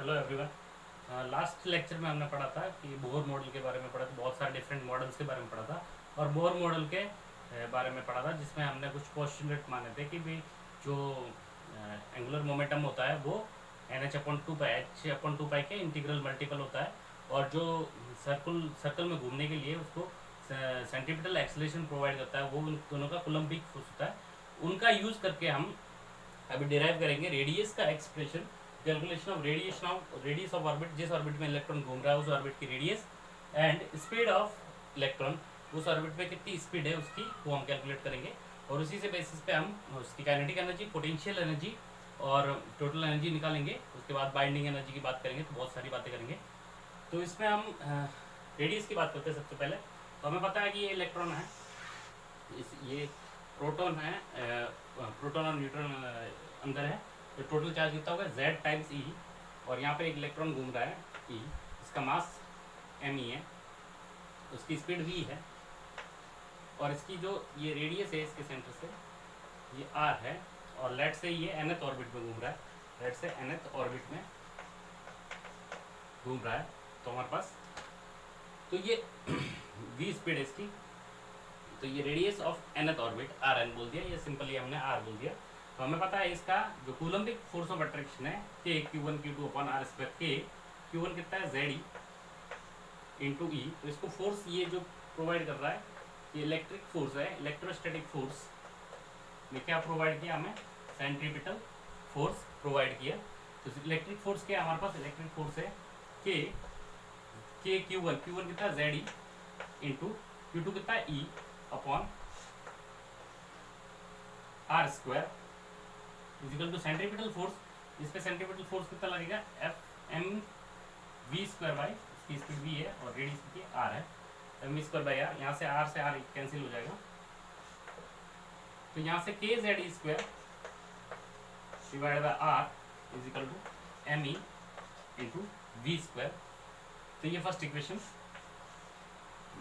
Hello everyone. Last lecture में हमने पढ़ा था कि बोहर मॉडल के बारे में पढ़ा था, बहुत सारे डिफरेंट मॉडल्स के बारे में पढ़ा था और बोहर मॉडल के बारे में पढ़ा था, जिसमें हमने कुछ पोस्टुलेट माने थे कि भी जो एंगुलर मोमेंटम होता है वो एन एच अपॉन टू पाई एच अपॉन टू पाई के इंटीग्रल मल्टीपल होता है, और जो सर्कल में घूमने के लिए उसको सेंटीपिटल एक्सेलरेशन प्रोवाइड करता है वो उन दोनों का कोलम्बिक फोर्स होता है। उनका यूज़ करके हम अभी डिराइव करेंगे रेडियस का expression, calculation of radius of orbit, जिस ऑर्बिट में इलेक्ट्रॉन घूम रहा है उस ऑर्बिट की radius, and speed of electron, उस ऑर्बिट में कितनी स्पीड है उसकी, वो हम कैलकुलेट करेंगे। और उसी से बेसिस पे हम उसकी काइनेटिक एनर्जी, पोटेंशियल एनर्जी और टोटल एनर्जी निकालेंगे। उसके बाद बाइंडिंग एनर्जी की बात करेंगे, तो बहुत सारी बातें करेंगे। तो इसमें हम रेडियस की बात करते हैं सबसे पहले। तो हमें पता है कि ये इलेक्ट्रॉन है, ये प्रोटॉन है, प्रोटॉन और न्यूट्रॉन अंदर है, तो टोटल चार्ज कितना होगा Z टाइम्स E, और यहाँ पे एक इलेक्ट्रॉन घूम रहा है E, इसका मास me है, उसकी स्पीड v है, और इसकी जो ये रेडियस है इसके सेंटर से ये r है, और लेट से ये nth ऑर्बिट में घूम रहा है, लेट से nth ऑर्बिट में घूम रहा है। तो हमारे पास तो ये v स्पीड है इसकी, तो ये radius of nth orbit Rn बोल दिया, ये सिंपली हमने R बोल दिया। तो हमें पता है इसका जो कूलम्बिक फोर्स ऑफ अट्रैक्शन है K Q1 Q2 upon R square, K Q1 कितना है ZE इंटू E। तो इसको फोर्स ये जो प्रोवाइड कर रहा है ये इलेक्ट्रिक फोर्स है, इलेक्ट्रोस्टैटिक फोर्स ने क्या प्रोवाइड किया हमें, सेंट्रीपिटल फोर्स प्रोवाइड किया। तो इलेक्ट्रिक फोर्स क्या है हमारे पास, इलेक्ट्रिक फोर्स है K Q1 कितना है ZE इंटू Q2 कितना है E upon R square equal to centripetal force. इस पे सेंट्रीपिटल फोर्स कितना लगेगा, f m v square by, इसकी स्पीड वी है और रेडियस कितनी आर है, m v square by are. यहाँ से आर कैंसिल हो जाएगा, तो यहाँ से k Z E square divide by r equal to m E into we square. तो ये फर्स्ट इक्वेशन।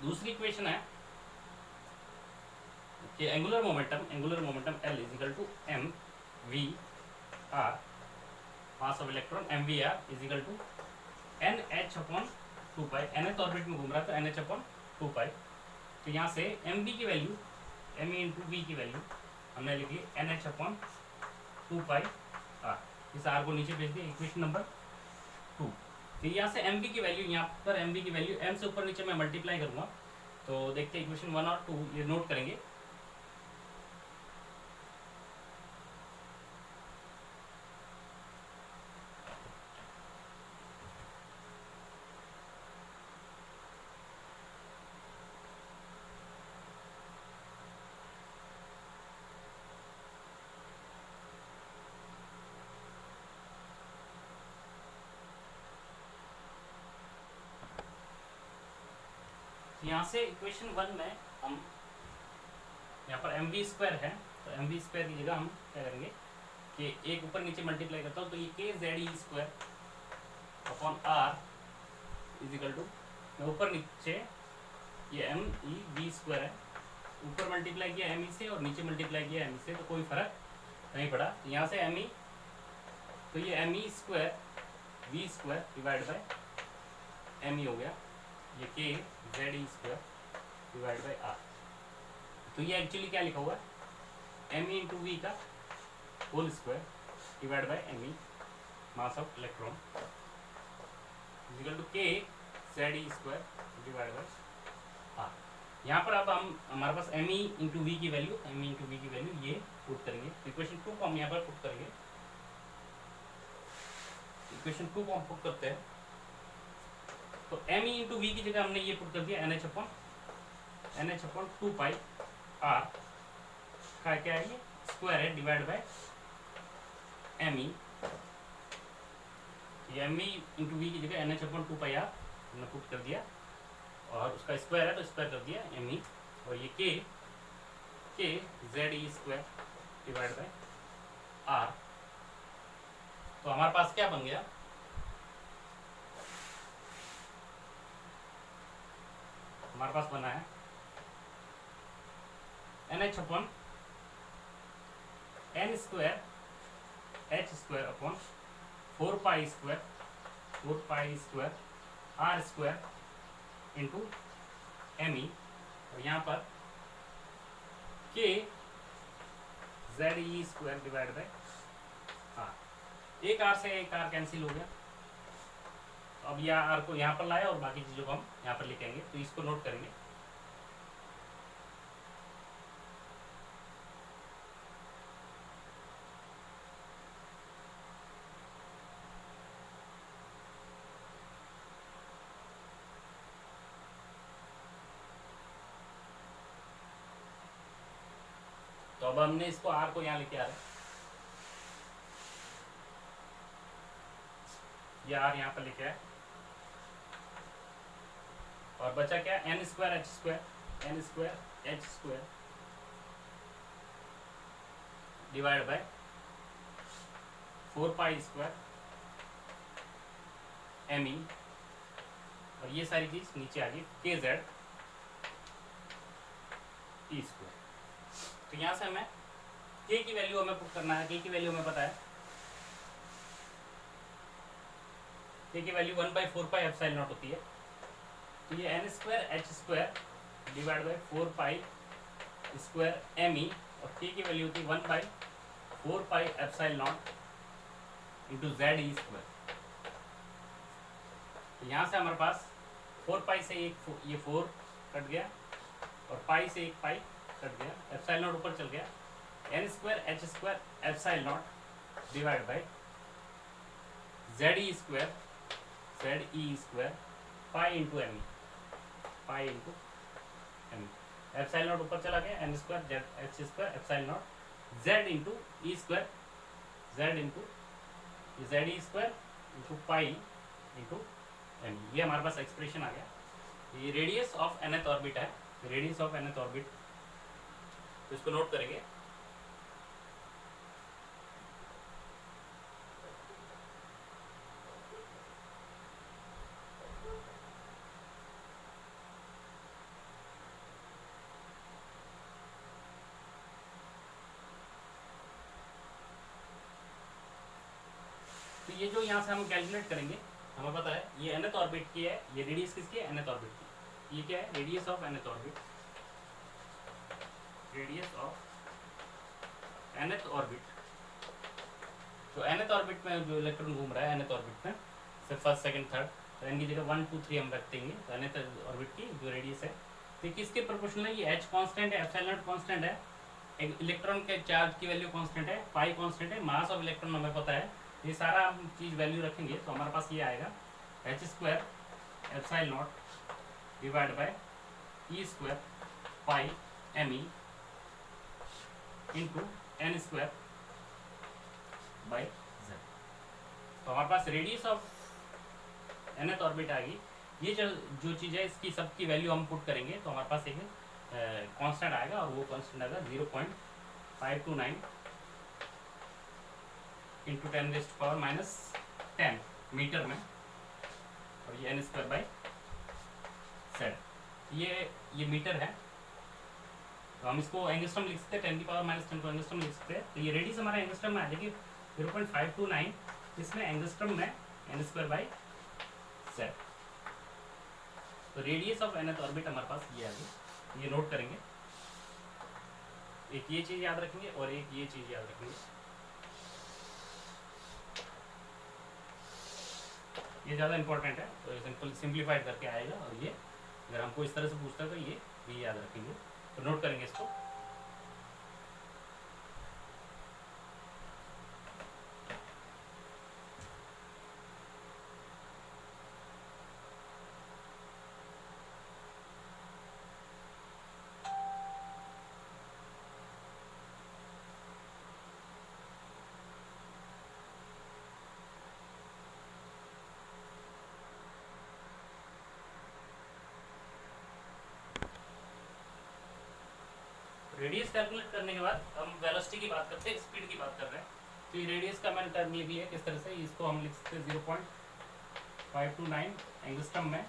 दूसरी इक्वेशन है कि angular momentum L equal to m v r, mass of electron m v r equal to n h upon two pi, nth orbit में घूम रहा है तो n h upon two pi. तो यहाँ से एम वी की value, M E into we की वैल्यू हमने लिखी n h upon two pi r, इस आर को नीचे भेज दिया, इक्वेशन नंबर 2। तो यहाँ से एम वी की वैल्यू, यहाँ पर एम वी की वैल्यू एम से ऊपर नीचे मैं मल्टीप्लाई करूँगा, तो देखते हैं इक्वेशन 1 और 2 ये नोट करेंगे। यहाँ से इक्वेशन 1 में हम यहाँ पर एम वी स्क्वायर है, तो एम वी स्क्वायर की जगह हम क्या करेंगे कि एक ऊपर नीचे मल्टीप्लाई करता हूँ, तो ये के Z E square upon r equal to, ऊपर नीचे ये एम ई वी स्क्वायर है, ऊपर मल्टीप्लाई किया एम ई से और नीचे मल्टीप्लाई किया एम ई से, तो कोई फर्क नहीं पड़ा। तो यहाँ से एम ई, तो ये M E square V square divide by M E हो गया, ये के Z E square divide by are. तो ये एक्चुअली क्या लिखा हुआ है, एम ई इंटू वी का whole square divide by M E mass of electron equal to K Z E square divide by are. यहाँ पर अब हम हमारे पास एम ई इंटू वी की value, M E into we की वैल्यू ये पुट करेंगे, इक्वेशन 2 को हम यहाँ पर पुट करेंगे, इक्वेशन 2 को हम पुट करते हैं। तो एम ई इंटू वी की जगह हमने ये पुट कर दिया n h upon two pi r का क्या है, ये स्क्वायर है divide by m e, m E into we की जगह n h upon two pi r हमने पुट कर दिया, और उसका स्क्वायर है तो स्क्वायर कर दिया एम ई, और ये के Z E square divide by r. तो हमारे पास क्या बन गया, हमारे पास बना है n h upon n square H square upon 4 pi square 4 pi square r square into m e, और यहाँ पर k Z E square divide by r. एक आर से एक आर कैंसिल हो गया। अब यह आर को यहाँ पर लाया और बाकी चीज़ों को हम यहाँ पर लिखेंगे, तो इसको नोट करेंगे। तो अब हमने इसको आर को यहाँ लेके आ रहे हैं, ये आर यहाँ पर लिखे है, और बचा क्या, n square H square divide by 4 pi square m e, और ये सारी चीज नीचे आ गई के जेड ई स्क्वायर। तो यहाँ से हमें के की वैल्यू हमें पुट करना है। के की वैल्यू हमें पता है, के की वैल्यू 1/4 पाई एप्सिलॉन नॉट होती है। तो ये n square H square divide by 4 pi square m e, और के की वैल्यू होती है 1/4 pi epsilon naught into z ई स्क्वायर। तो यहाँ से हमारे पास 4 पाई से ये 4 कट गया, और पाई से एक पाई कट गया, एप्सिलॉन नॉट ऊपर चल गया, n square H square epsilon naught divide by z E square pi into m e, epsilon naught ऊपर चला गया, n square z h square epsilon naught z into e square z into z ई square into pi into m. ये हमारे पास expression आ गया। ये radius of nth orbit है, रेडियस ऑफ nth ऑर्बिट, तो इसको नोट करेंगे। तो ये जो यहाँ से हम कैलकुलेट करेंगे, हमें पता है ये nth ऑर्बिट की है, ये रेडियस किसकी है, nth ऑर्बिट की। ये क्या है, radius of nth orbit, radius of nth orbit. तो nth ऑर्बिट में जो इलेक्ट्रॉन घूम रहा है nth ऑर्बिट में, से फर्स्ट सेकंड थर्ड, तो n की जगह 1 2 3 हम रख देंगे। तो nth ऑर्बिट की जो रेडियस है, तो किसके प्रोपोर्शनल है, ये h कांस्टेंट है, एप्सिलॉन नॉट कांस्टेंट है, इलेक्ट्रॉन के चार्ज की वैल्यू कांस्टेंट है, पाई कांस्टेंट है, मास ऑफ इलेक्ट्रॉन हमें पता है। ये सारा हम चीज़ वैल्यू रखेंगे, तो हमारे पास ये आएगा h square epsilon naught divide by e square pi m E into n square by z. तो हमारे पास रेडियस ऑफ nth ऑर्बिट आ गई। ये जो चीज़ है इसकी सबकी वैल्यू हम पुट करेंगे, तो हमारे पास एक कांस्टेंट आएगा, और वो कांस्टेंट आएगा 0.529 इंटू 10⁻⁻10 मीटर में, और ये n स्क्वायर बाई जेड। ये मीटर है, तो हम इसको एंगस्ट्रम लिख सकते हैं, 10⁻⁻10 को एंगस्ट्रम लिख सकते हैं। तो ये रेडियस हमारा एंगस्ट्रम में आ जाएगी 0.529, इसमें एंगस्ट्रम में n स्क्वायर बाई जेड। तो रेडियस ऑफ nth ऑर्बिट हमारे पास ये आ गई, ये नोट करेंगे। एक ये चीज़ याद रखेंगे और एक ये चीज़ याद रखेंगे। ये ज़्यादा इंपॉर्टेंट है, तो सिंपल सिंप्लीफाइड करके आएगा, और ये अगर हमको इस तरह से पूछता है तो ये भी याद रखेंगे, तो नोट करेंगे इसको। रेडियस कैलकुलेट करने के बाद हम वेलोसिटी की बात करते हैं, स्पीड की बात कर रहे हैं। तो ये रेडियस का मैंने टर्म लिख लिया किस तरह से, इसको हम लिख सकते हैं 0.529 एंगस्ट्रम में,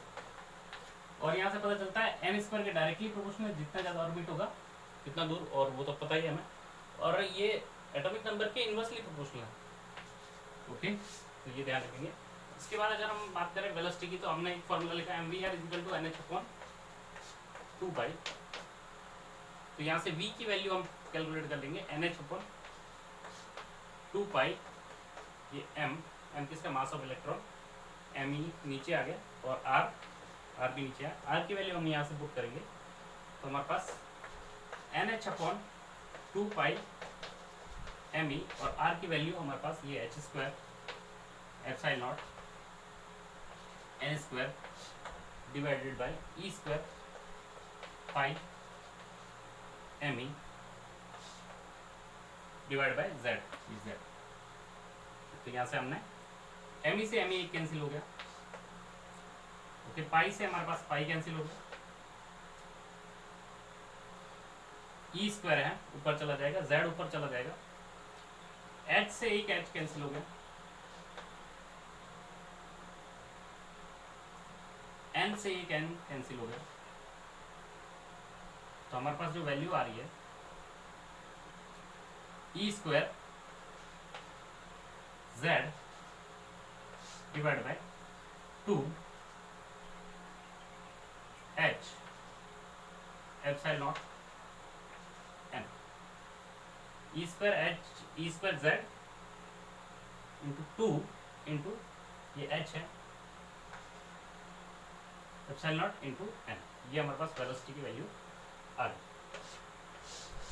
और यहाँ से पता चलता है n स्क्वायर के डायरेक्टली प्रोपोर्शनल, जितना ज़्यादा ऑर्बिट होगा कितना दूर, और वो तो पता ही है हमें, और ये एटॉमिक नंबर के इन्वर्सली प्रोपोर्शनल है। ओके, तो ये ध्यान रखेंगे। इसके बाद अगर हम बात करें वेलोसिटी की, तो हमने एक फॉर्मूला लिखा है mvr equal to nh upon 2 pi. तो यहाँ से v की वैल्यू हम कैलकुलेट कर लेंगे nh अपॉन 2 पाई, ये m किसका मास ऑफ इलेक्ट्रॉन, me नीचे आ गया और r भी नीचे आ, r की वैल्यू हम यहाँ से पुट करेंगे तो हमारे पास nh अपॉन 2 पाई me और r की वैल्यू हमारे पास ये h square epsilon naught n square divided by e square pi me divide by z। तो यहाँ से हमने me से me कैंसिल हो गया, ओके, पाई से हमारे पास पाई कैंसिल हो गया, e स्क्वायर है ऊपर चला जाएगा, z ऊपर चला जाएगा, h से एक h कैंसिल हो गया, n से एक n कैंसिल हो गया। तो हमारे पास जो वैल्यू आ रही है E square z divide by 2 h epsilon naught n, E square z into 2 into ये h है एप्सिलॉन नॉट इंटू n, ये हमारे पास वेलोसिटी की वैल्यू आ गई।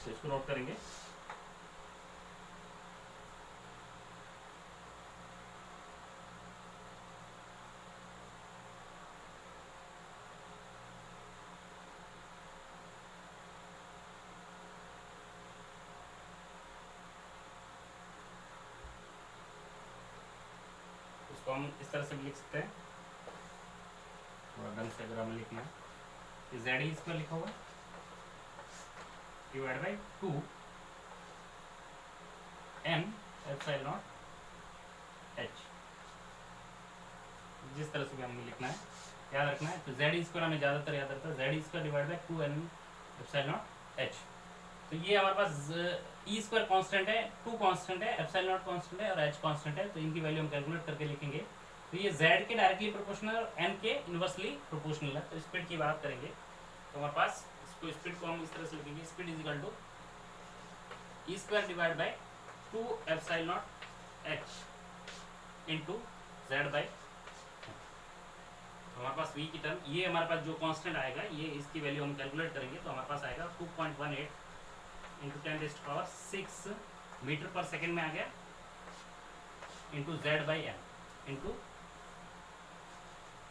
तो इसको नोट करेंगे। इसको हम इस तरह से भी लिख सकते हैं, थोड़ा ढंग से अगर हमें लिखना है, जेड ही इसमें लिखा हुआ divide by 2 n epsilon naught h, जिस तरह से भी हमें लिखना है याद रखना है। तो जेड स्क्वायर हमें ज़्यादातर याद रहता है, z square divide by 2n epsilon naught h। तो ये हमारे पास ई स्क्वायर कांस्टेंट है, 2 कांस्टेंट है, एप्सिलॉन नॉट कांस्टेंट है और h कांस्टेंट है, तो इनकी वैल्यू हम कैलकुलेट करके लिखेंगे। तो ये z के डायरेक्टली प्रोपोर्शनल और n के इनवर्सली प्रोपोर्शनल है। तो स्पीड की बात करेंगे तो हमारे पास इसको स्पीड को हम इस तरह से लिखेंगे, speed is equal to e square divide by 2 epsilon naught h into z by, हमारे पास v की टर्म, ये हमारे पास जो कांस्टेंट आएगा ये इसकी वैल्यू हम कैलकुलेट करेंगे तो हमारे पास आएगा 2.18 इंटू 10⁻⁶ मीटर पर सेकेंड में आ गया, into z by n into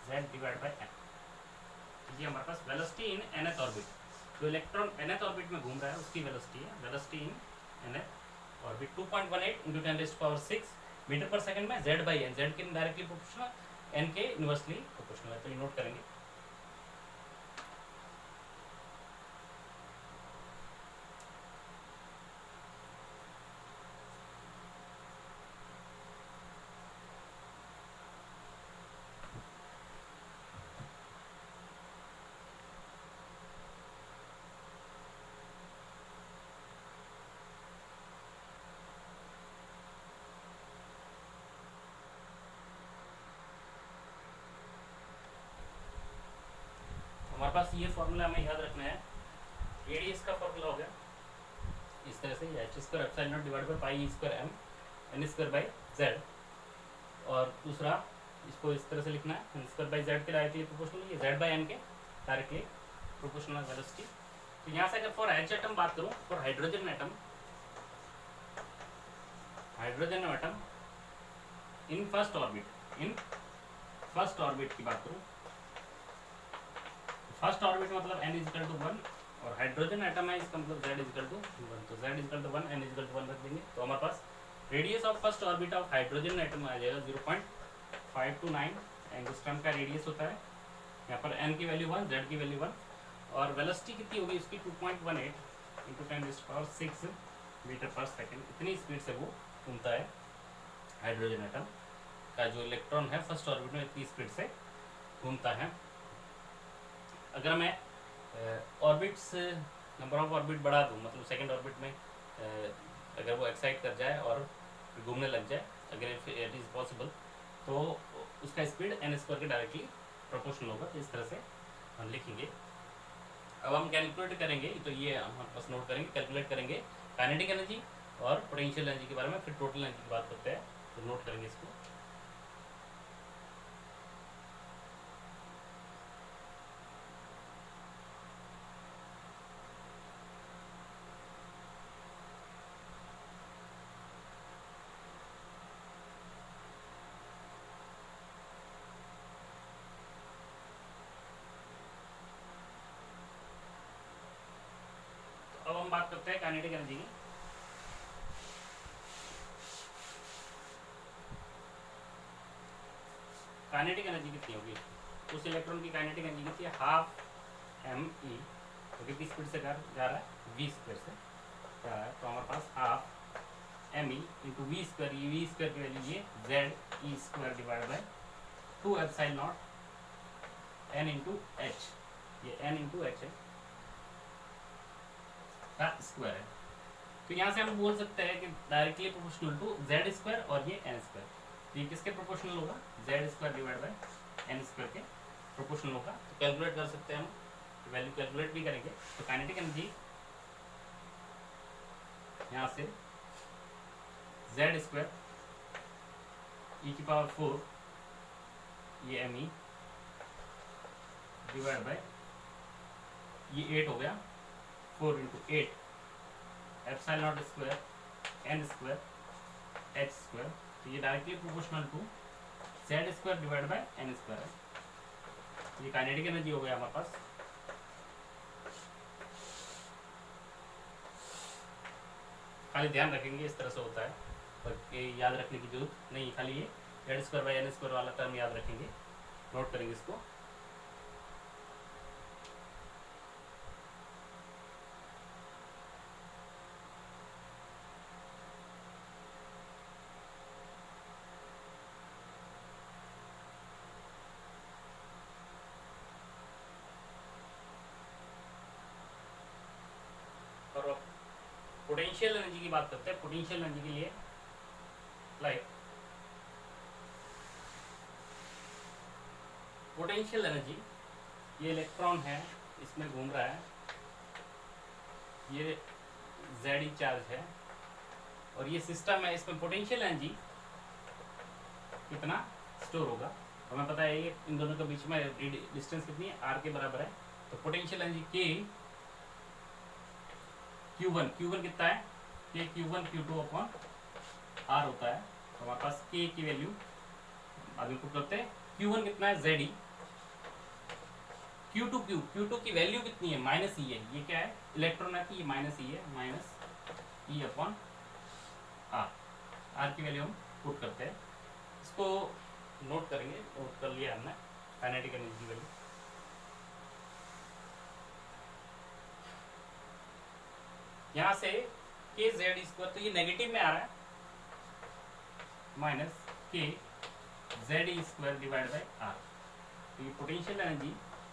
z divide by n. ये हमारे पास वेलोसिटी इन nth ऑर्बिट, जो इलेक्ट्रॉन nth ऑर्बिट में घूम रहा है उसकी वेलोसिटी है, velocity in nth orbit 2.18 into 10⁻⁶ metre पर सेकेंड में जेड बाई एन, जेड के डायरेक्टली प्रोपोर्शनल, एन के इनवर्सली प्रोपोर्शनल है। तो ये नोट करेंगे। हमारे पास ये फॉर्मूला हमें याद रखना है, रेडियस का फॉर्मूला हो गया इस तरह से, h square epsilon naught divide by pi square m n square by z, और दूसरा इसको इस तरह से लिखना है एन स्क्वायर बाई जेड के डायरेक्टली प्रोपोर्शनल, ये जेड बाई एन के डायरेक्टली प्रोपोर्शनल वेलोसिटी। तो यहाँ से अगर फॉर एच एटम बात करूँ, for hydrogen atom in first orbit की बात करूँ, फर्स्ट ऑर्बिट मतलब n इजिकल टू 1 और हाइड्रोजन एटम है इसका मतलब z इजिकल टू 1, तो z equal to 1 n equal to 1 रख देंगे। तो हमारे पास radius of first orbit of hydrogen atom आ जाएगा 0.529 एंगस्ट्रॉम का रेडियस होता है। यहाँ पर n की वैल्यू 1, z की वैल्यू 1 और वेलोसिटी कितनी होगी उसकी 2.18 इंटू 10⁻⁶ मीटर पर सेकेंड, इतनी स्पीड से वो घूमता है। हाइड्रोजन एटम का जो इलेक्ट्रॉन है फर्स्ट ऑर्बिट में इतनी स्पीड से घूमता है। अगर मैं ऑर्बिट्स नंबर ऑफ ऑर्बिट बढ़ा दूँ, मतलब सेकंड ऑर्बिट में अगर वो एक्साइट कर जाए और घूमने लग जाए, अगर इट इज़ पॉसिबल, तो उसका स्पीड एन स्क्वायर के डायरेक्टली प्रोपोर्शनल होगा। तो इस तरह से हम लिखेंगे। अब हम कैलकुलेट करेंगे, तो ये हम बस नोट करेंगे, कैलकुलेट करेंगे काइनेटिक एनर्जी और पोटेंशियल एनर्जी के बारे में, फिर टोटल एनर्जी की बात करते हैं। तो नोट करेंगे इसको। अब हम बात करते हैं काइनेटिक एनर्जी की। काइनेटिक एनर्जी कितनी होगी? उस इलेक्ट्रॉन की काइनेटिक एनर्जी कितनी है? हाफ एम ई, तो कितनी स्पीड से जा रहा है? वी स्क्वायर से जा रहा है। तो हमारे पास half M E into we square, ये वी स्क्वायर की वैल्यू ये Z E square divide by 2 epsilon naught N into H, ये एन इंटू एच है का स्क्वायर है। तो यहाँ से हम बोल सकते हैं कि directly proportional to z square और ये एन स्क्वायर। तो ये किसके प्रोपोर्शनल होगा? Z square divide by N square के प्रोपोर्शनल होगा। तो कैलकुलेट कर सकते हैं हम, तो वैल्यू कैलकुलेट भी करेंगे। तो काइनेटिक एनर्जी यहाँ से जेड स्क्वायर ई की पावर 4 ये एम ई डिवाइड बाई ये 8 हो गया, 4 into 8 epsilon not square n square H square. तो ये directly proportional to z square divide by n square है। ये काइनेटिक एनर्जी हो गया हमारे पास। खाली ध्यान रखेंगे इस तरह से होता है, पर ये याद रखने की जरूरत नहीं, खाली ये Z square by N square वाला टर्म याद रखेंगे, नोट करेंगे इसको। और पोटेंशियल एनर्जी की बात करते हैं। पोटेंशियल एनर्जी के लिए लाइक पोटेंशियल एनर्जी, ये इलेक्ट्रॉन है इसमें घूम रहा है, ये जेड चार्ज है और ये सिस्टम है, इसमें पोटेंशियल एनर्जी कितना स्टोर होगा? हमें पता है ये इन दोनों के बीच में डिस्टेंस कितनी है? आर के बराबर है। तो पोटेंशियल एनर्जी के Q1 कितना है? के Q1 Q2 अपॉन आर होता है। तो हमारे पास के की वैल्यू आगे पुट करते हैं। Q1 कितना है? जेड ई। Q2 की वैल्यू कितनी है? माइनस ई है। ये क्या है? इलेक्ट्रॉन है, ये माइनस ई है, minus e upon r. R की वैल्यू हम पुट करते हैं, इसको नोट करेंगे। नोट कर लिया हमने काइनेटिक एनर्जी की वैल्यू। यहाँ से के जेड स्क्वायर, तो ये नेगेटिव में आ रहा है, minus k z square divide by are. तो ये पोटेंशियल एनर्जी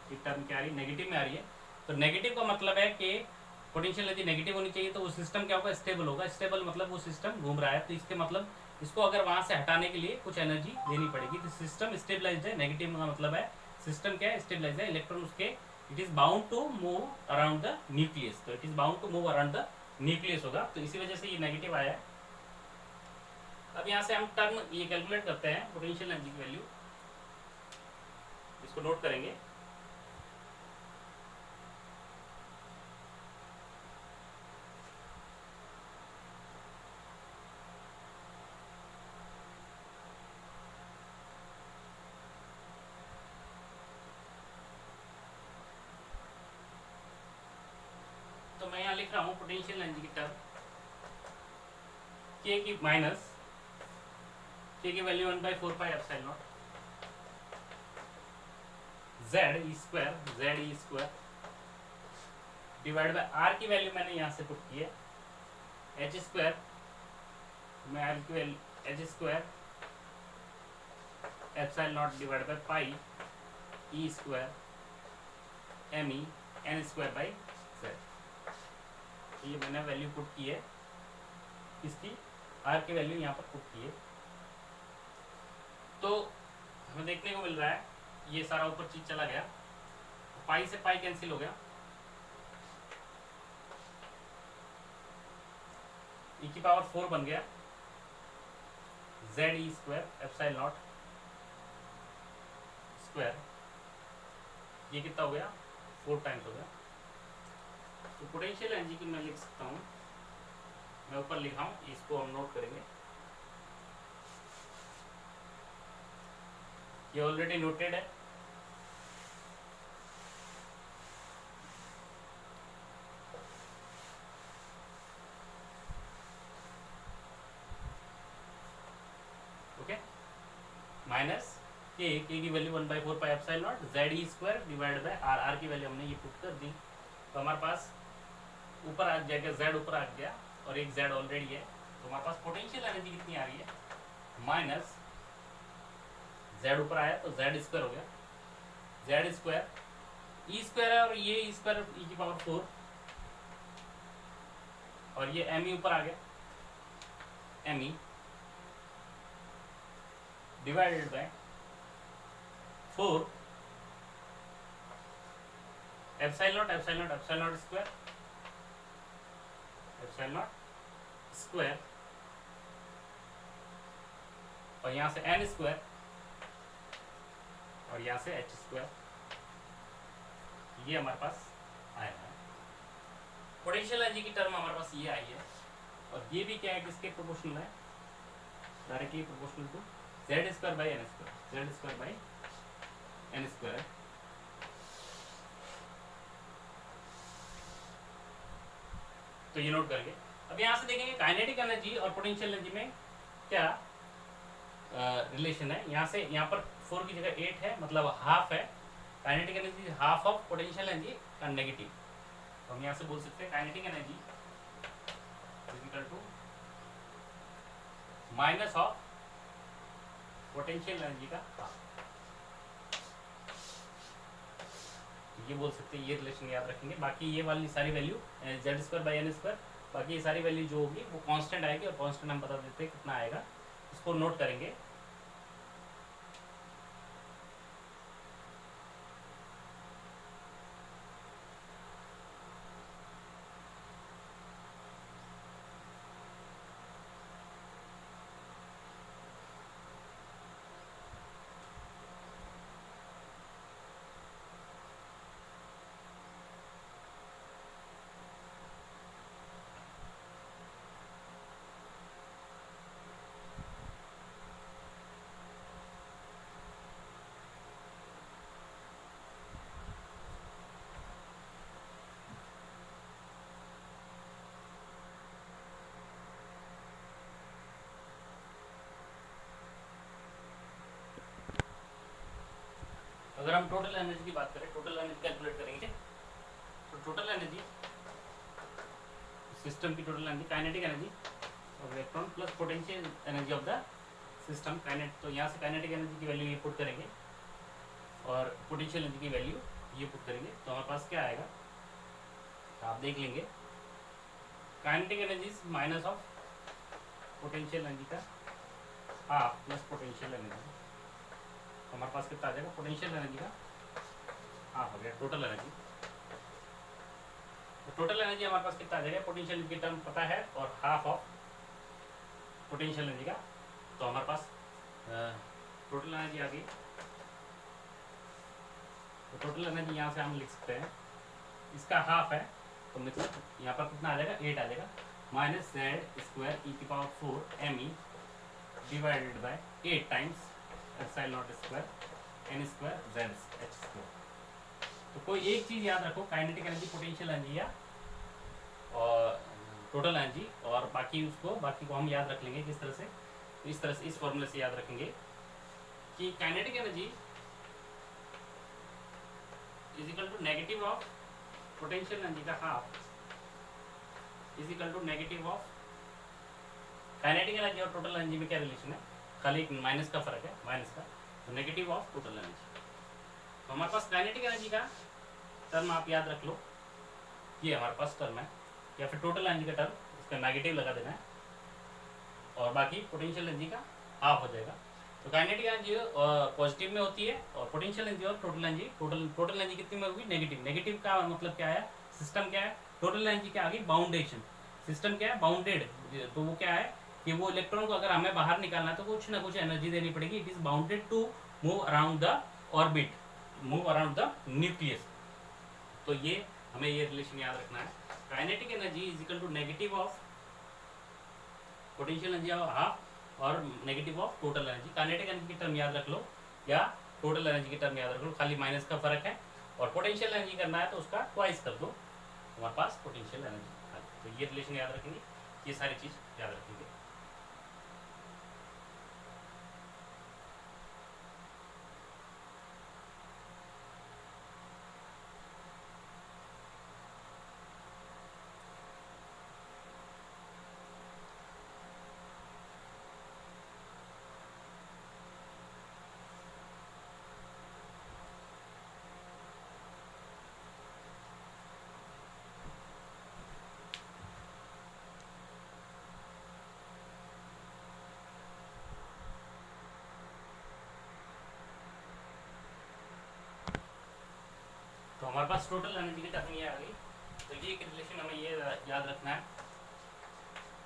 की टर्म क्या आ रही है? नेगेटिव में आ रही है। तो नेगेटिव का मतलब है कि पोटेंशियल एनर्जी नेगेटिव होनी चाहिए, तो वो सिस्टम क्या होगा? स्टेबल होगा। स्टेबल मतलब वो सिस्टम घूम रहा है, तो इसके मतलब इसको अगर वहां से हटाने के लिए कुछ एनर्जी देनी पड़ेगी। तो सिस्टम स्टेबलाइज्ड है। नेगेटिव का मतलब है सिस्टम क्या है? स्टेबलाइज्ड है। इलेक्ट्रॉन उसके it is bound to move around the nucleus, तो it is bound to move around the nucleus होगा। तो इसी वजह से ये नेगेटिव आया है। अब यहाँ से हम टर्म ये कैलकुलेट करते हैं पोटेंशियल एनर्जी की वैल्यू, इसको नोट करेंगे। तो मैं यहाँ लिख रहा हूँ पोटेंशियल एनर्जी की टर्म के की माइनस के की value 1/4 pi epsilon naught z E square divide by r की वैल्यू मैंने यहाँ से पुट की है एच स्क्वायर, मैं आर की value h square epsilon naught divide by pi e square m e n square by z. ये मैंने वैल्यू पुट की है, इसकी आर की वैल्यू यहाँ पर पुट की है। तो हमें देखने को मिल रहा है ये सारा ऊपर चीज चला गया, पाई से पाई कैंसिल हो गया, e की पावर 4 बन गया Z E square epsilon not square, ये कितना हो गया 4 टाइम्स हो गया। तो पोटेंशियल एनर्जी की मैं लिख सकता हूँ, मैं ऊपर लिखा हूँ, इसको हम नोट करेंगे, ये ऑलरेडी नोटेड है। ओके, माइनस के की value 1/4 pi epsilon naught z E square divide by r, r की वैल्यू हमने ये पुट कर दी, तो हमारे पास ऊपर आ जाएगा जेड, ऊपर आ गया और एक जेड ऑलरेडी है, तो हमारे पास पोटेंशियल एनर्जी कितनी आ रही है माइनस जेड ऊपर आया तो जेड स्क्वायर हो गया, जेड स्क्वायर ई स्क्वायर है और ये ई स्क्वायर ई की पावर 4 और ये एम ई ऊपर आ गया, m e divided by 4 epsilon naught epsilon naught epsilon not square, epsilon not square और यहाँ से एन स्क्वायर और यहाँ से एच स्क्वायर, ये हमारे पास आया है। पोटेंशियल एनर्जी की टर्म हमारे पास ये आई है और ये भी क्या है, किसके प्रोपोर्शनल है, directly proportional to z square by N square, Z square by N square. तो ये नोट करके अब यहाँ से देखेंगे काइनेटिक एनर्जी और पोटेंशियल एनर्जी में क्या रिलेशन है। यहाँ से यहाँ पर 4 की जगह 8 है, मतलब हाफ है, kinetic energy half of potential energy का नेगेटिव, तो हम यहाँ से बोल सकते हैं kinetic energy is equal to minus of potential energy का हाफ, ये बोल सकते हैं, ये रिलेशन याद रखेंगे। बाकी ये वाली सारी value z square by N square, बाकी ये सारी वैल्यू जो होगी वो कांस्टेंट आएगी और कांस्टेंट हम बता देते हैं कितना आएगा, इसको नोट करेंगे। अगर हम टोटल एनर्जी की बात करें, टोटल एनर्जी कैलकुलेट करेंगे, तो टोटल एनर्जी सिस्टम की टोटल एनर्जी काइनेटिक एनर्जी और electron plus potential energy of the system kinetic, तो यहाँ से काइनेटिक एनर्जी की वैल्यू ये पुट करेंगे और पोटेंशियल एनर्जी की वैल्यू ये पुट करेंगे, तो हमारे पास क्या आएगा आप देख लेंगे, kinetic energy minus of potential energy का हाफ प्लस पोटेंशियल एनर्जी, तो हमारे पास कितना आ जाएगा पोटेंशियल एनर्जी का हाफ हो गया टोटल एनर्जी। तो टोटल एनर्जी हमारे पास कितना आ जाएगा, पोटेंशियल एनर्जी की टर्म पता है और हाफ ऑफ पोटेंशियल एनर्जी का, तो हमारे पास टोटल एनर्जी आ गई। तो टोटल एनर्जी यहाँ से हम लिख सकते हैं, इसका हाफ है तो मतलब यहाँ पर कितना आ जाएगा 8 आ जाएगा, माइनस जेड स्क्वायर ई की power 4 m e divided by 8 times epsilon not square n square z h square. तो कोई एक चीज़ याद रखो, काइनेटिक एनर्जी पोटेंशियल एनर्जी या और टोटल एनर्जी, और बाकी को हम याद रख लेंगे किस तरह से, तो इस तरह से इस फॉर्मूले से याद रखेंगे कि kinetic energy is equal to negative of potential energy का half is equal to negative of kinetic energy और टोटल एनर्जी में क्या रिलेशन है, खाली एक माइनस का फर्क है, माइनस का, तो नेगेटिव ऑफ टोटल एनर्जी। तो हमारे पास काइनेटिक एनर्जी का टर्म आप याद रख लो, ये हमारे पास टर्म है, या फिर टोटल एनर्जी का टर्म इसका नेगेटिव लगा देना है और बाकी पोटेंशियल एनर्जी का हाफ हो जाएगा। तो काइनेटिक एनर्जी पॉजिटिव में होती है, और पोटेंशियल एनर्जी और टोटल एनर्जी, टोटल एनर्जी कितनी में होगी, नेगेटिव। नेगेटिव का मतलब क्या है, सिस्टम क्या है, टोटल एनर्जी के आगे बाउंडेशन, सिस्टम क्या है, बाउंडेड, तो वो क्या है कि वो इलेक्ट्रॉन को अगर हमें बाहर निकालना है तो कुछ ना कुछ एनर्जी देनी पड़ेगी। It is bounded to move around the orbit, move around the nucleus. तो ये हमें ये रिलेशन याद रखना है। Kinetic energy is equal to negative of potential energy half और negative of total energy. Kinetic energy की टर्म याद रख लो या टोटल एनर्जी की टर्म याद रख लो, खाली माइनस का फर्क है। और पोटेंशियल एनर्जी करना है तो उसका ट्वाइस कर दो, हमारे पास पोटेंशियल एनर्जी। तो ये रिलेशन याद रखेंगे, ये सारी चीज़ याद रखेंगे। तो हमारे पास टोटल एनर्जी की टर्म ये आ गई। तो ये एक रिलेशन हमें ये याद रखना है।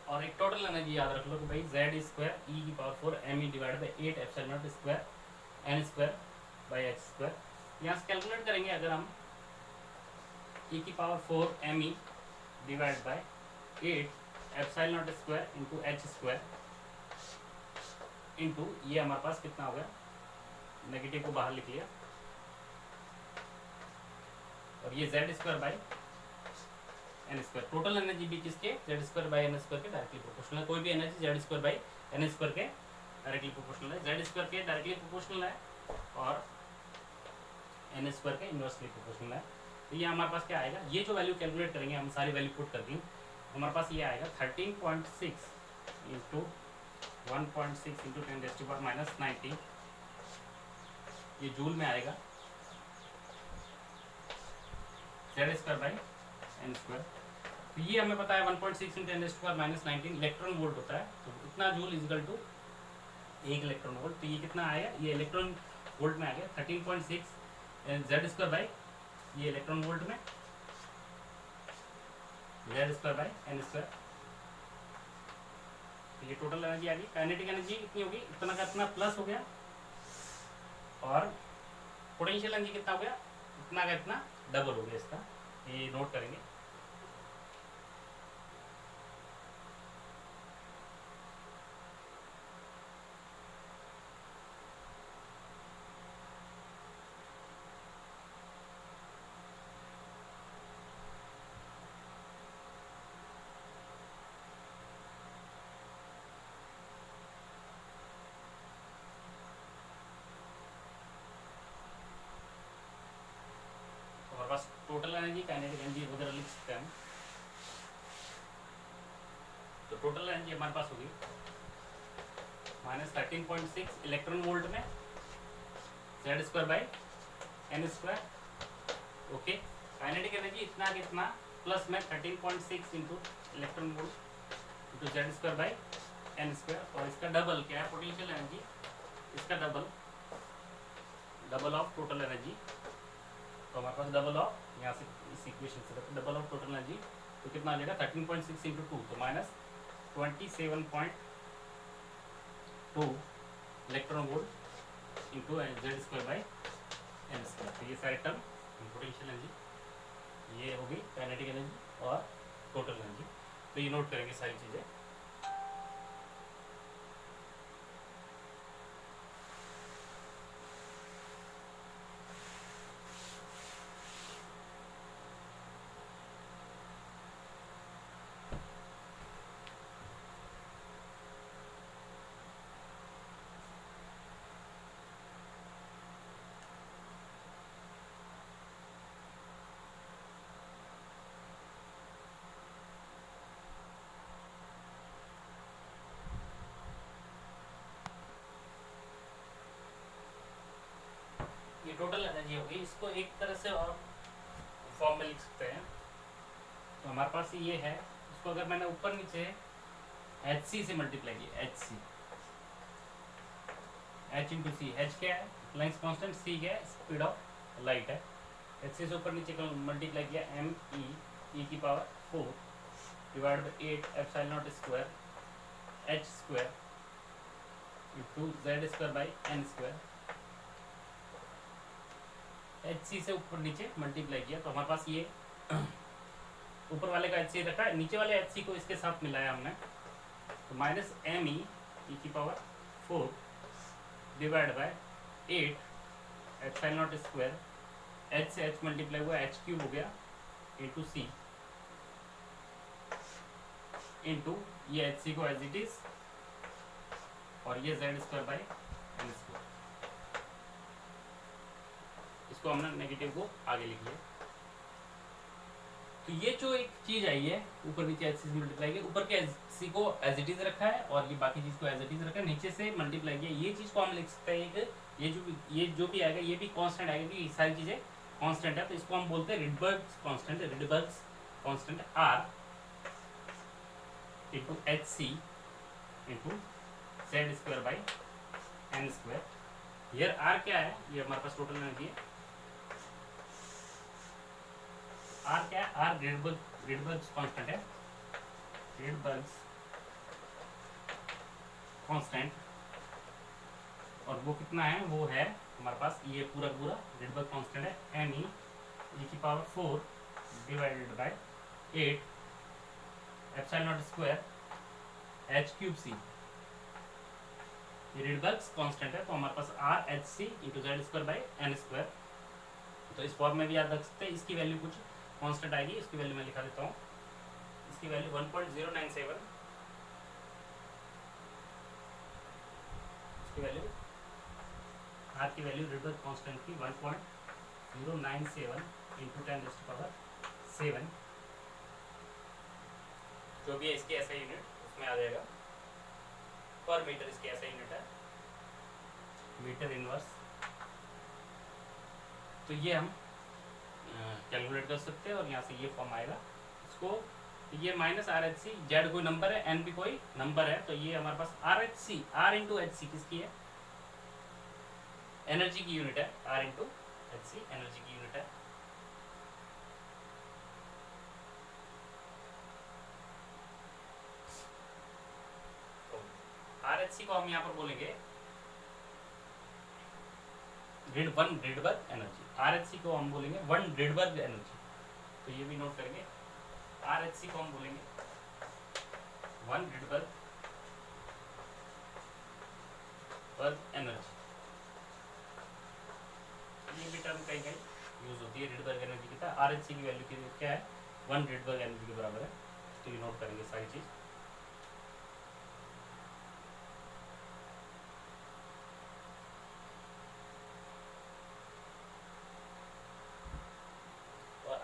और एक टोटल एनर्जी याद रख लो कि भाई Z स्क्वायर ई की power 4 m e divide by 8 epsilon not square n square by h square. यहाँ से कैलकुलेट करेंगे अगर हम ई की power 4 m e divide by 8 epsilon not square into h square into ये हमारे पास कितना हो गया, नेगेटिव को बाहर लिख लिया, और ये Z square by N square. Total energy भी किसके, z square by N square के डायरेक्टली प्रोपोर्शनल है। कोई भी energy z square by N square के डायरेक्टली प्रोपोर्शनल है। जेड स्क्वायर के डायरेक्टली प्रोपोर्शनल है और एन स्क्वायर के इनवर्सली प्रोपोर्शनल है। तो ये हमारे पास क्या आएगा, ये जो वैल्यू कैलकुलेट करेंगे हम सारी वैल्यू पुट करके हमारे पास ये आएगा 13.6 इंटू 1.6 इंटू 10⁻⁻⁹ ये जूल में आएगा, z square by N square. तो ये हमें पता है 1.6 इंटू 10⁻⁻⁹ इलेक्ट्रॉन वोल्ट होता है। तो इतना joule equal to 1 electron volt. तो ये कितना आया, ये इलेक्ट्रॉन वोल्ट में आ गया 13.6 जेड स्क्वायर बाई ये इलेक्ट्रॉन वोल्ट में Z square by N square. तो ये टोटल एनर्जी आ गई। काइनेटिक एनर्जी कितनी होगी, इतना का इतना प्लस हो गया, और पोटेंशियल एनर्जी कितना हो गया, इतना का इतना डबल हो गया इसका। ये नोट करेंगे। हमारे पास टोटल एनर्जी, काइनेटिक एनर्जी वगैरह लिख सकते हैं हम। तो टोटल एनर्जी हमारे पास होगी -13.6 इलेक्ट्रॉन वोल्ट में Z square by N square. Okay, kinetic energy इतना कितना प्लस में 13.6 into electron volt into Z square by N square, और इसका डबल क्या है, पोटेंशियल एनर्जी, इसका डबल ऑफ टोटल एनर्जी। तो हमारे पास डबल ऑफ, यहाँ से इस इक्वेशन से डबल ऑफ टोटल एनर्जी तो कितना आ जाएगा 13.6 इंटू 2 तो -27.2 electron volt into Z square by N square. तो ये सारे टर्म पोटेंशियल एनर्जी, ये होगी काइनेटिक एनर्जी और टोटल एनर्जी। तो ये नोट करेंगे सारी चीज़ें। ये टोटल एनर्जी होगी। इसको एक तरह से और फॉर्म में लिख सकते हैं। तो हमारे पास ये है, इसको अगर मैंने ऊपर नीचे HC से मल्टीप्लाई किया, HC H into C, H क्या है लेंथ कांस्टेंट, सी क्या है स्पीड ऑफ लाइट है। एच से ऊपर नीचे मल्टीप्लाई किया एम ई की power 4 divide by 8 epsilon not square H square into Z square by N square. H C से ऊपर नीचे मल्टीप्लाई किया तो हमारे पास ये ऊपर वाले का एच सी रखा है, नीचे वाले एच सी को इसके साथ मिलाया हमने, तो माइनस एम ई की power 4 divide by 8 epsilon not square, H से एच मल्टीप्लाई हुआ एच क्यूब हो गया इंटू सी इंटू ये एच सी को एज इट इज और ये Z square by N square, इसको हमने नेगेटिव को आगे लिख लिया। तो ये जो एक चीज आई है ऊपर नीचे एच सी से मल्टीप्लाई किया, ऊपर के एच सी को एज इट इज रखा है और ये बाकी चीज को एज इट इज रखा है, नीचे से मल्टीप्लाई किया। ये चीज को हम लिख सकते हैं कि ये जो भी आएगा ये भी कांस्टेंट आएगा, क्योंकि ये सारी चीजें कांस्टेंट है, तो इसको हम बोलते हैं Rydberg's constant, Rydberg's constant R into H C into Z square by N square. Here R क्या है, ये हमारे पास टोटल एनर्जी है। आर क्या है, आर रिडबर्ग्स कांस्टेंट है, रिडबर्ग्स कांस्टेंट, और वो कितना है, वो है हमारे पास ये पूरा पूरा रिडबर्ग कांस्टेंट है एम ई की power 4 divided by 8 epsilon not square H cube C. ये रिडबर्ग्स कांस्टेंट है, तो हमारे पास R H C into Z square by N square. तो इस फॉर्म में भी याद रख सकते हैं। इसकी वैल्यू कुछ कांस्टेंट आएगी, इसकी वैल्यू मैं लिखा देता हूँ। इसकी वैल्यू 1.097, इसकी वैल्यू आर की वैल्यू रिडबर्ग कांस्टेंट की 1.097 इंटू 10⁻⁷ जो भी है इसकी ऐसा यूनिट उसमें आ जाएगा पर मीटर, इसकी ऐसा यूनिट है मीटर इनवर्स। तो ये हम कैलकुलेट कर सकते हैं और यहाँ से ये फॉर्म आएगा। इसको ये minus R H C, Z कोई नंबर है, एन भी कोई नंबर है, तो ये हमारे पास R H C, R into H C किसकी है, एनर्जी की यूनिट है, R into H C energy की यूनिट है। आर एच सी को हम यहाँ पर बोलेंगे one Rydberg energy, R H C को हम बोलेंगे वन रिडबर्ग एनर्जी। तो ये भी नोट करेंगे, आर एच सी को हम बोलेंगे वन रिडबर्ग एनर्जी। ये भी टर्म कहीं कहीं यूज होती है रिडबर्ग एनर्जी की। था आर एच सी की वैल्यू क्या है, वन रिडबर्ग एनर्जी के बराबर है। तो ये नोट करेंगे सारी चीज़।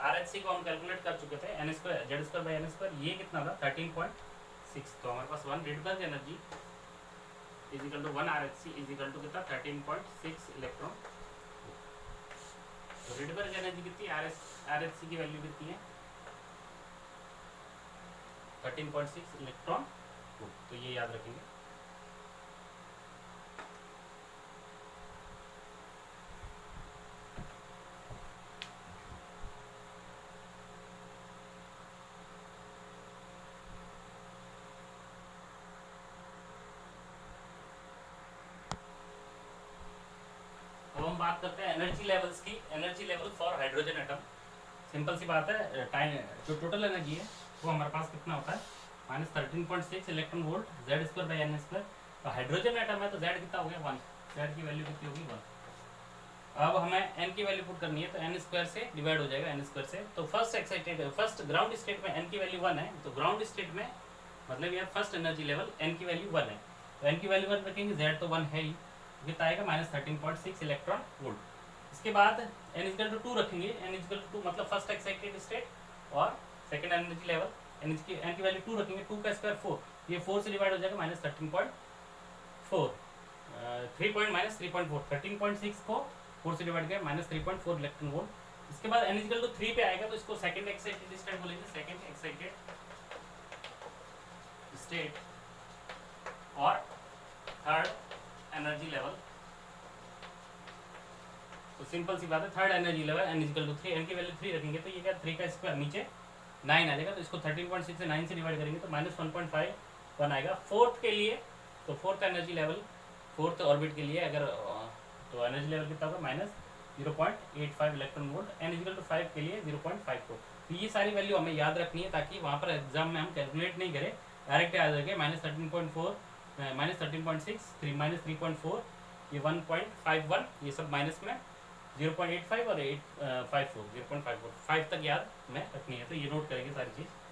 आरएचसी को हम कैलकुलेट कर चुके थे, N square Z square by N square, ये कितना था 13.6। तो हमारे पास one Rydberg energy is equal to one RHC is equal to कितना 13.6 इलेक्ट्रॉन। तो रिडबर्ग एनर्जी कितनी, आरएचसी की वैल्यू कितनी है 13.6 इलेक्ट्रॉन। तो ये याद रखेंगे। हम बात करते हैं एनर्जी लेवल्स की, energy level for hydrogen atom. Simple सी बात है, टाइम जो टोटल एनर्जी है वो हमारे पास कितना होता है -13.6 electron volt Z square by N square. तो हाइड्रोजन एटम है तो जेड कितना हो गया 1, जेड की वैल्यू कितनी होगी 1। अब हमें एन की वैल्यू पुट करनी है, तो एन स्क्वायर से डिवाइड हो जाएगा एन स्क्वायर से। तो फर्स्ट ग्राउंड स्टेट में एन की वैल्यू 1 है, तो ग्राउंड स्टेट में मतलब यार फर्स्ट एनर्जी लेवल एन की वैल्यू 1 है, तो एन की वैल्यू 1 रखेंगे, जेड तो 1 है ही, कितना आएगा -13.6 इलेक्ट्रॉन वोल्ट। इसके बाद n इक्वल टू 2 रखेंगे, n इक्वल टू 2 मतलब फर्स्ट एक्साइटेड स्टेट और सेकंड एनर्जी लेवल, n की वैल्यू 2 रखेंगे, 2 का स्क्वायर 4, ये 4 से डिवाइड हो जाएगा -13.4 13.6 को 4 से डिवाइड किया -3.4 इलेक्ट्रॉन वोल्ट। इसके बाद n इक्वल टू 3 पे आएगा तो इसको सेकंड एक्साइटेड स्टेट बोलेंगे, सेकंड एक्साइटेड स्टेट और थर्ड एनर्जी लेवल तो सिंपल सी बात है, third energy level n equal to 3, n की वैल्यू 3 रखेंगे तो ये क्या 3 का स्क्वायर नीचे 9 आ जाएगा, तो इसको 13.6 से 9 से डिवाइड करेंगे तो -1.51 आएगा। फोर्थ के लिए, तो fourth energy level, fourth orbit के लिए अगर तो एनर्जी लेवल कितना होगा -0.85 electron volt, n equal to 5 के लिए 0.54। तो ये सारी वैल्यू हमें याद रखनी है ताकि वहाँ पर एग्जाम में हम कैलकुलेट नहीं करें, डायरेक्ट याद रखें। -13.4 -13.6 -3.4 ये 1.51 ये सब माइनस में 0.85 और 854 0.54 5 तक याद में रखनी है, तो ये नोट करेंगे सारी चीज़।